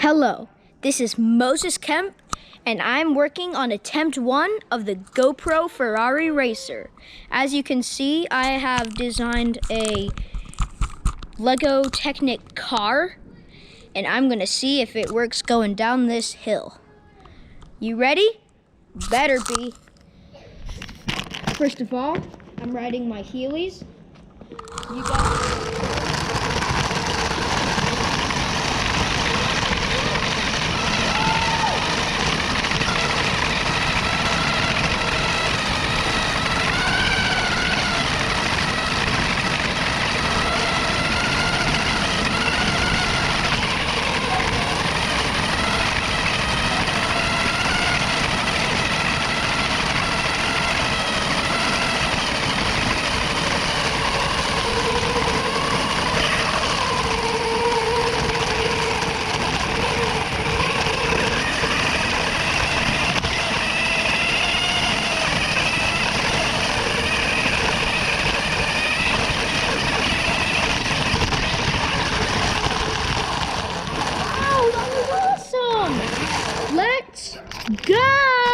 Hello, this is Moses Kemp, and I'm working on attempt 1 of the GoPro Ferrari Racer. As you can see, I have designed a Lego Technic car, and I'm gonna see if it works going down this hill. You ready? Better be. First of all, I'm riding my Heelys. You guys. Let's go!